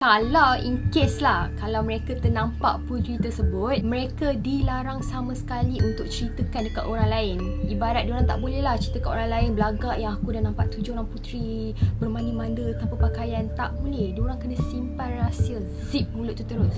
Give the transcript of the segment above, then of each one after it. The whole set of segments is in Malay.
Kalau in case lah, kalau mereka ternampak puteri tersebut, mereka dilarang sama sekali untuk ceritakan dekat orang lain. Ibarat diorang tak boleh lah cerita kat orang lain belagak yang aku dah nampak 7 orang puteri bermandi-manda tanpa pakaian. Tak boleh. Diorang kena simpan rahsia. Zip mulut tu terus.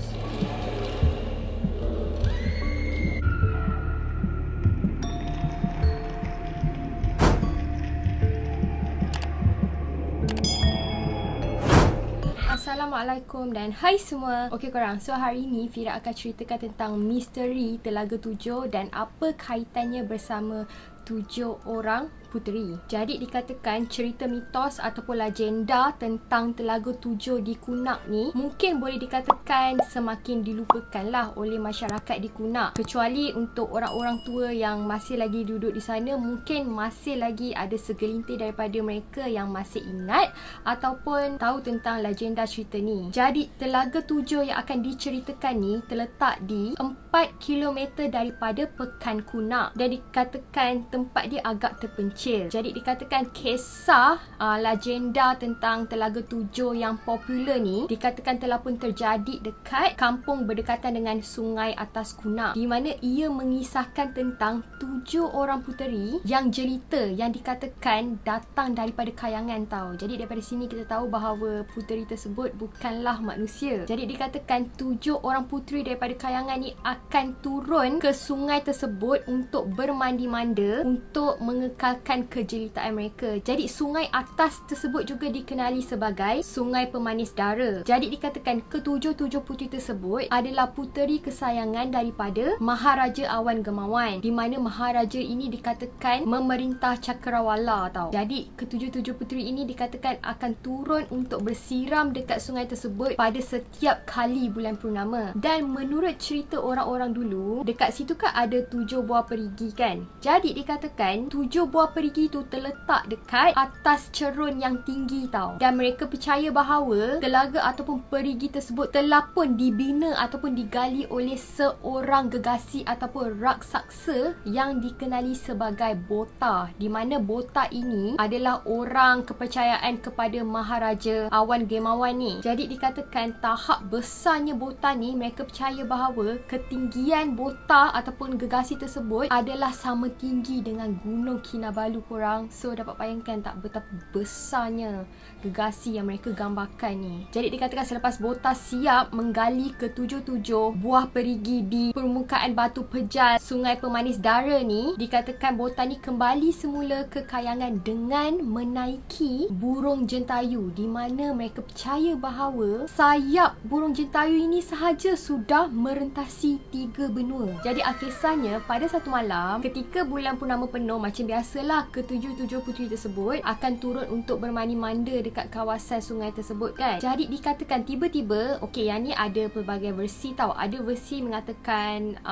Assalamualaikum dan hai semua. Okey korang, so hari ni Fira akan ceritakan tentang misteri Telaga 7 dan apa kaitannya bersama 7 orang puteri. Jadi dikatakan cerita mitos ataupun legenda tentang Telaga 7 di Kunak ni mungkin boleh dikatakan semakin dilupakan lah oleh masyarakat di Kunak. Kecuali untuk orang-orang tua yang masih lagi duduk di sana, mungkin masih lagi ada segelintir daripada mereka yang masih ingat ataupun tahu tentang legenda cerita ni. Jadi Telaga 7 yang akan diceritakan ni terletak di 4 km daripada Pekan Kunak dan dikatakan tempat dia agak terpencil. Jadi dikatakan kisah legenda tentang Telaga 7 yang popular ni dikatakan telah pun terjadi dekat kampung berdekatan dengan Sungai Atas Kunak, di mana ia mengisahkan tentang 7 orang puteri yang jelita yang dikatakan datang daripada kayangan tau. Jadi daripada sini kita tahu bahawa puteri tersebut bukanlah manusia. Jadi dikatakan 7 orang puteri daripada kayangan ni akan turun ke sungai tersebut untuk bermandi-manda untuk mengekalkan kejelitaan mereka. Jadi sungai atas tersebut juga dikenali sebagai Sungai Pemanis Dara. Jadi dikatakan ketujuh-tujuh puteri tersebut adalah puteri kesayangan daripada Maharaja Awan Gemawan, di mana Maharaja ini dikatakan memerintah Cakrawala tau. Jadi ketujuh-tujuh puteri ini dikatakan akan turun untuk bersiram dekat sungai tersebut pada setiap kali bulan purnama. Dan menurut cerita orang-orang dulu, dekat situ kan ada 7 buah perigi kan. Jadi dikatakan 7 buah perigi tu terletak dekat atas cerun yang tinggi tau. Dan mereka percaya bahawa telaga ataupun perigi tersebut telah pun dibina ataupun digali oleh seorang gegasi ataupun raksasa yang dikenali sebagai Bota, di mana Bota ini adalah orang kepercayaan kepada Maharaja Awan Gemawan ni. Jadi dikatakan tahap besarnya Bota ni, mereka percaya bahawa ketinggian Bota ataupun gegasi tersebut adalah sama tinggi dengan Gunung Kinabalu korang. So dapat bayangkan tak betapa besarnya gegasi yang mereka gambarkan ni. Jadi dikatakan selepas Bota siap menggali ke-7 buah perigi di permukaan batu pejal Sungai Pemanis Dara ni, dikatakan Bota ni kembali semula ke kayangan dengan menaiki burung jentayu, di mana mereka percaya bahawa sayap burung jentayu ini sahaja sudah merentasi 3 benua. Jadi kisahnya pada satu malam ketika bulan purnama penuh, macam biasalah ketujuh-tujuh puteri tersebut akan turun untuk bermandi-manda dekat kawasan sungai tersebut kan. Jadi dikatakan tiba-tiba, okey, yang ni ada pelbagai versi tau. Ada versi mengatakan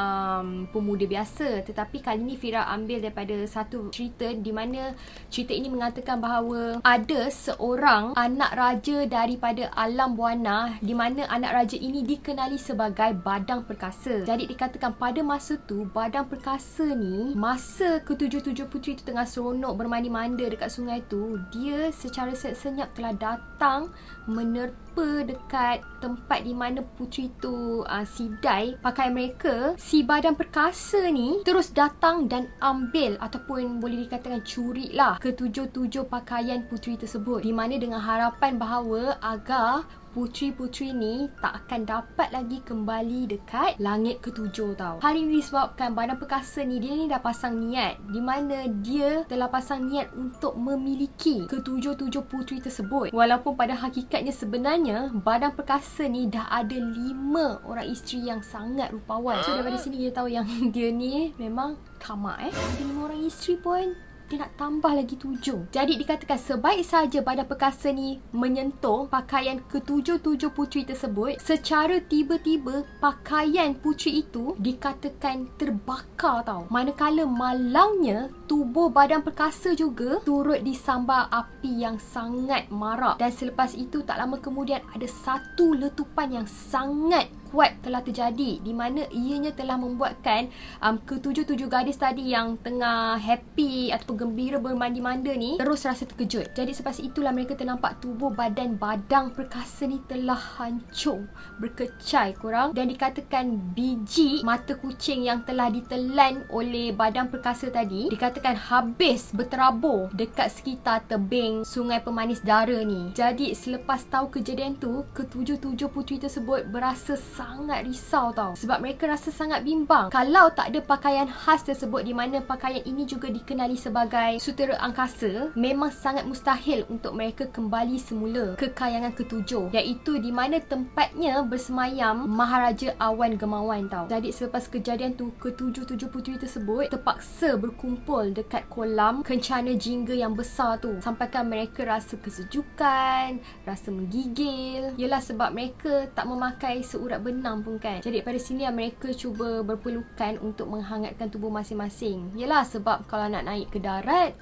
pemuda biasa, tetapi kali ni Fira ambil daripada satu cerita di mana cerita ini mengatakan bahawa ada seorang anak raja daripada alam buana, di mana anak raja ini dikenali sebagai Badang Perkasa. Jadi dikatakan pada masa tu Badang Perkasa ni, masa ketujuh-tujuh puteri tu tengah seronok bermandi-manda dekat sungai tu, dia secara senyap telah datang menerpa dekat tempat di mana puteri tu sidai pakaian mereka. Si Badang Perkasa ni terus datang dan ambil ataupun boleh dikatakan curi lah ketujuh-tujuh pakaian puteri tersebut, di mana dengan harapan bahawa agar puteri-puteri ni tak akan dapat lagi kembali dekat langit ke-7 tau. Hal ini disebabkan Badang Perkasa ni, dia ni dah pasang niat, di mana dia telah pasang niat untuk memiliki ketujuh-tujuh puteri tersebut. Walaupun pada hakikatnya sebenarnya Badang Perkasa ni dah ada 5 orang isteri yang sangat rupawan. So daripada sini kita tahu yang dia ni memang tamak ada 5 orang isteri pun dia nak tambah lagi 7. Jadi dikatakan sebaik saja Badang Perkasa ni menyentuh pakaian ketujuh-tujuh puteri tersebut, secara tiba-tiba pakaian puteri itu dikatakan terbakar tau. Manakala malangnya tubuh Badang Perkasa juga turut disambar api yang sangat marak. Dan selepas itu tak lama kemudian ada satu letupan yang sangat kuat telah terjadi, di mana ianya telah membuatkan ketujuh gadis tadi yang tengah happy ataupun gembira bermandi-manda ni terus rasa terkejut. Jadi selepas itulah mereka ternampak tubuh badan badang perkasa ni telah hancur, berkecai korang, dan dikatakan biji mata kucing yang telah ditelan oleh badan perkasa tadi dikatakan habis berterabur dekat sekitar tebing Sungai Pemanis Dara ni. Jadi selepas tahu kejadian tu, ketujuh puteri tersebut berasa sangat risau tau, sebab mereka rasa sangat bimbang. Kalau tak ada pakaian khas tersebut, di mana pakaian ini juga dikenali sebagai sutera angkasa, memang sangat mustahil untuk mereka kembali semula ke kayangan ketujuh, iaitu di mana tempatnya bersemayam Maharaja Awan Gemawan tau. Jadi selepas kejadian tu, ketujuh puteri tersebut terpaksa berkumpul dekat kolam kencana jingga yang besar tu, sampaikan mereka rasa kesejukan, rasa menggigil. Yelah, sebab mereka tak memakai seurat benang pun kan. Jadi pada sini mereka cuba berpelukan untuk menghangatkan tubuh masing-masing. Yelah, sebab kalau nak naik ke darat,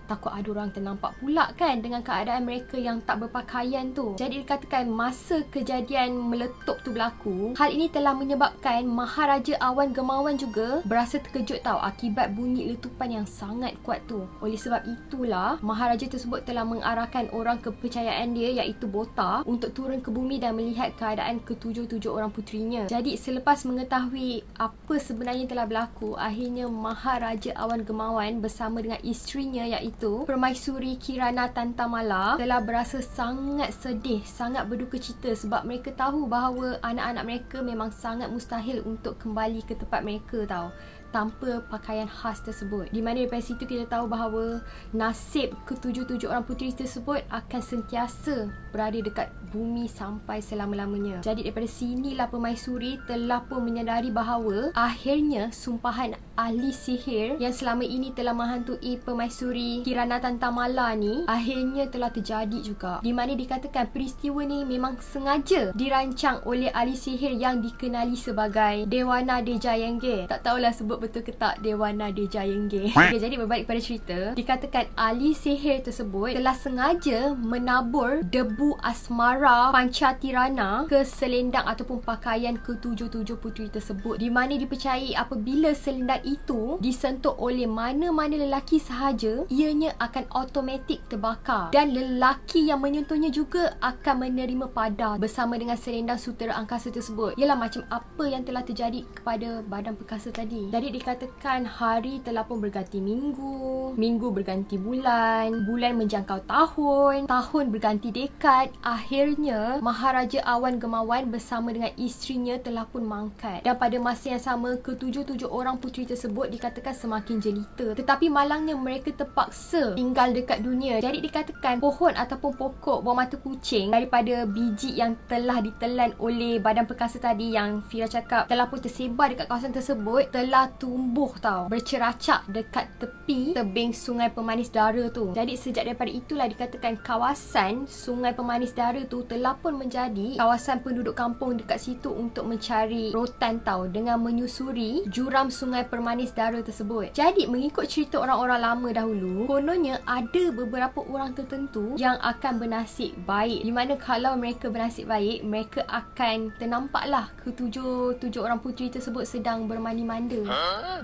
takut ada orang ternampak pula kan dengan keadaan mereka yang tak berpakaian tu. Jadi dikatakan masa kejadian meletup tu berlaku, hal ini telah menyebabkan Maharaja Awan Gemawan juga berasa terkejut tau akibat bunyi letupan yang sangat kuat tu. Oleh sebab itulah Maharaja tersebut telah mengarahkan orang kepercayaan dia, iaitu Bota, untuk turun ke bumi dan melihat keadaan ketujuh orang puterinya. Jadi selepas mengetahui apa sebenarnya telah berlaku, akhirnya Maharaja Awan Gemawan bersama dengan isterinya, iaitu Permaisuri Kirana Tantamala, telah berasa sangat sedih, sangat berduka cita, sebab mereka tahu bahawa anak-anak mereka memang sangat mustahil untuk kembali ke tempat mereka tau, tanpa pakaian khas tersebut. Di mana daripada situ kita tahu bahawa nasib ketujuh orang puteri tersebut akan sentiasa berada dekat bumi sampai selama-lamanya. Jadi daripada sinilah Permaisuri telah pun menyadari bahawa akhirnya sumpahan ahli sihir yang selama ini telah menghantui Permaisuri Kirana Tantamala ni akhirnya telah terjadi juga. Di mana dikatakan peristiwa ni memang sengaja dirancang oleh ahli sihir yang dikenali sebagai Dewana Dejayengge. Tak tahulah sebut betul ke tak Dewana Dejayengge. Okay, jadi berbalik pada cerita, dikatakan ahli sihir tersebut telah sengaja menabur debu asmara Pancatirana ke selendang ataupun pakaian ketujuh puteri tersebut, di mana dipercayai apabila selendang itu disentuh oleh mana-mana lelaki sahaja, ianya akan automatik terbakar, dan lelaki yang menyentuhnya juga akan menerima pada bersama dengan selendang sutera angkasa tersebut. Ialah macam apa yang telah terjadi kepada badan perkasa tadi. Jadi dikatakan hari telah pun berganti minggu, minggu berganti bulan, bulan menjangkau tahun, tahun berganti dekad. Akhirnya Maharaja Awan Gemawan bersama dengan isterinya telah pun mangkat, dan pada masa yang sama ketujuh orang puteri tersebut dikatakan semakin jelita. Tetapi malangnya mereka terpaksa tinggal dekat dunia. Jadi dikatakan pohon ataupun pokok buah mata kucing daripada biji yang telah ditelan oleh badan perkasa tadi yang Fira cakap telah pun tersebar dekat kawasan tersebut, telah tumbuh tau, berceracak dekat tepi tebing Sungai Pemanis Dara tu. Jadi sejak daripada itulah dikatakan kawasan Sungai Pemanis Dara tu telah pun menjadi kawasan penduduk kampung dekat situ untuk mencari rotan tau, dengan menyusuri juram Sungai Pemanis Dara tersebut. Jadi mengikut cerita orang-orang lama dahulu, kononnya ada beberapa orang tertentu yang akan bernasib baik, di mana kalau mereka bernasib baik, mereka akan ternampaklah ketujuh orang puteri tersebut sedang bermandi-manda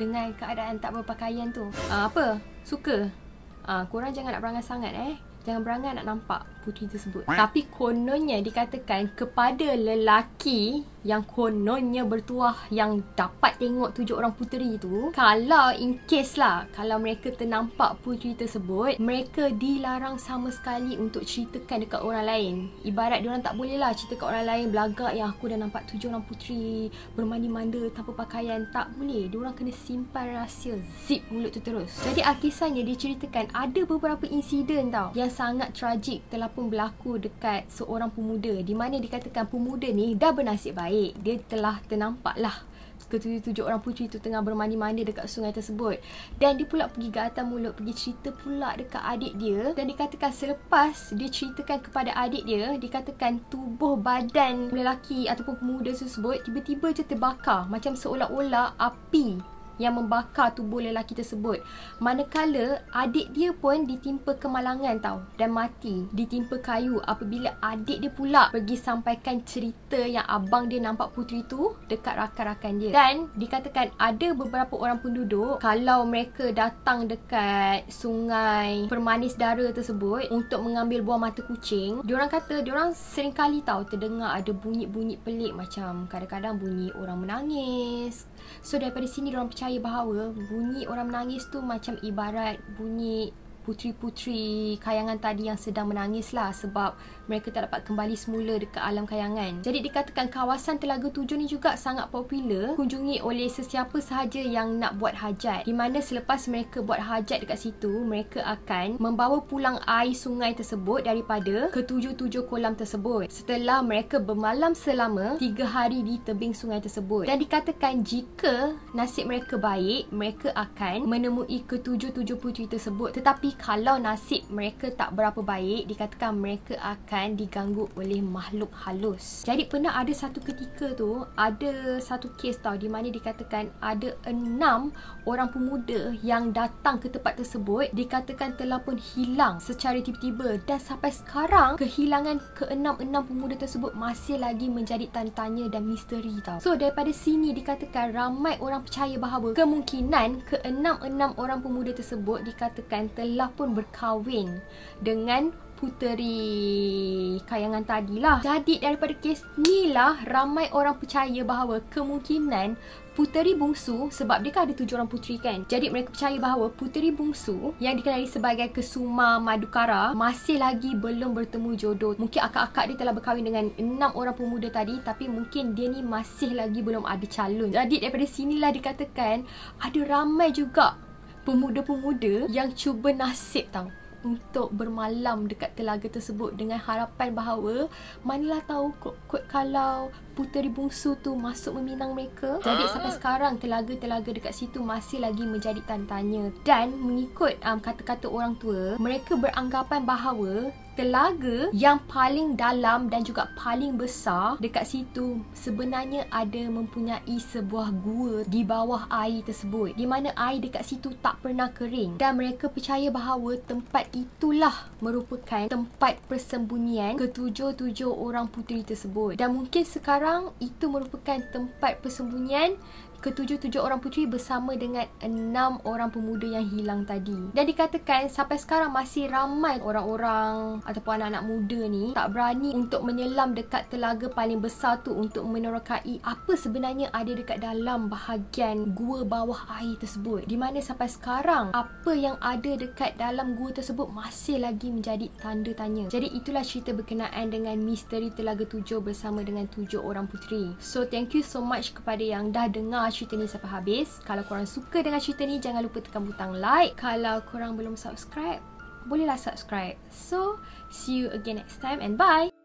dengan keadaan tak berpakaian tu. Apa? Suka? Korang jangan nak berangan sangat Jangan berangan nak nampak puteri tersebut. Tapi kononnya dikatakan kepada lelaki yang kononnya bertuah yang dapat tengok 7 orang puteri tu, kalau in case lah, kalau mereka ternampak puteri tersebut, mereka dilarang sama sekali untuk ceritakan dekat orang lain. Ibarat diorang tak boleh lah cerita kat orang lain belagak yang aku dah nampak 7 orang puteri bermandi-manda tanpa pakaian. Tak boleh. Diorang kena simpan rahsia, zip mulut tu terus. Jadi artisannya diceritakan ada beberapa insiden tau yang sangat tragik telah pun berlaku dekat seorang pemuda, di mana dikatakan pemuda ni dah bernasib baik. Dia telah ternampak lah ketujuh orang puteri tu tengah bermandi-mandi dekat sungai tersebut, dan dia pula pergi ke atas mulut, pergi cerita pula dekat adik dia. Dan dikatakan selepas dia ceritakan kepada adik dia, dikatakan tubuh badan lelaki ataupun pemuda tersebut tiba-tiba je terbakar, macam seolah-olah api yang membakar tubuh lelaki tersebut. Manakala adik dia pun ditimpa kemalangan tau dan mati, ditimpa kayu apabila adik dia pula pergi sampaikan cerita yang abang dia nampak puteri tu dekat rakan-rakan dia. Dan dikatakan ada beberapa orang penduduk, kalau mereka datang dekat sungai permanis dara tersebut untuk mengambil buah mata kucing, diorang kata diorang sering kali tahu terdengar ada bunyi-bunyi pelik, macam kadang-kadang bunyi orang menangis. So daripada sini diorang percaya bahawa bunyi orang menangis tu macam ibarat bunyi puteri-puteri kayangan tadi yang sedang menangis lah, sebab mereka tak dapat kembali semula dekat alam kayangan. Jadi dikatakan kawasan Telaga Tujuh ni juga sangat popular kunjungi oleh sesiapa sahaja yang nak buat hajat, di mana selepas mereka buat hajat dekat situ, mereka akan membawa pulang air sungai tersebut daripada ketujuh-tujuh kolam tersebut setelah mereka bermalam selama 3 hari di tebing sungai tersebut. Dan dikatakan jika nasib mereka baik, mereka akan menemui ketujuh-tujuh puteri tersebut. Tetapi kalau nasib mereka tak berapa baik, dikatakan mereka akan diganggu oleh makhluk halus. Jadi pernah ada satu ketika tu, ada satu kes tau, di mana dikatakan ada 6 orang pemuda yang datang ke tempat tersebut, dikatakan telah pun hilang secara tiba-tiba, dan sampai sekarang kehilangan ke-6 pemuda tersebut masih lagi menjadi tanda tanya dan misteri tau. So daripada sini dikatakan ramai orang percaya bahawa kemungkinan ke-6 orang pemuda tersebut dikatakan telah pun berkahwin dengan puteri kayangan tadilah. Jadi daripada kes ni lah ramai orang percaya bahawa kemungkinan puteri bungsu, sebab dia kan ada 7 orang puteri kan, jadi mereka percaya bahawa puteri bungsu yang dikenali sebagai Kesuma Madukara masih lagi belum bertemu jodoh. Mungkin akak-akak dia telah berkahwin dengan 6 orang pemuda tadi, tapi mungkin dia ni masih lagi belum ada calon. Jadi daripada sinilah dikatakan ada ramai juga pemuda-pemuda yang cuba nasib tau untuk bermalam dekat telaga tersebut dengan harapan bahawa manalah tahu kot kalau puteri bungsu tu masuk meminang mereka. Jadi sampai sekarang telaga-telaga dekat situ masih lagi menjadi tanda tanya. Dan mengikut kata-kata orang tua, mereka beranggapan bahawa telaga yang paling dalam dan juga paling besar dekat situ sebenarnya ada mempunyai sebuah gua di bawah air tersebut, di mana air dekat situ tak pernah kering. Dan mereka percaya bahawa tempat itulah merupakan tempat persembunyian ketujuh-tujuh orang puteri tersebut. Dan mungkin sekarang itu merupakan tempat persembunyian ketujuh-tujuh orang puteri bersama dengan 6 orang pemuda yang hilang tadi. Dan dikatakan sampai sekarang masih ramai orang-orang ataupun anak-anak muda ni tak berani untuk menyelam dekat telaga paling besar tu untuk menerokai apa sebenarnya ada dekat dalam bahagian gua bawah air tersebut, di mana sampai sekarang apa yang ada dekat dalam gua tersebut masih lagi menjadi tanda tanya. Jadi itulah cerita berkenaan dengan misteri Telaga Tujuh bersama dengan 7 orang puteri. So thank you so much kepada yang dah dengar cerita ni sampai habis. Kalau korang suka dengan cerita ni, jangan lupa tekan butang like. Kalau korang belum subscribe, bolehlah subscribe. So see you again next time and bye.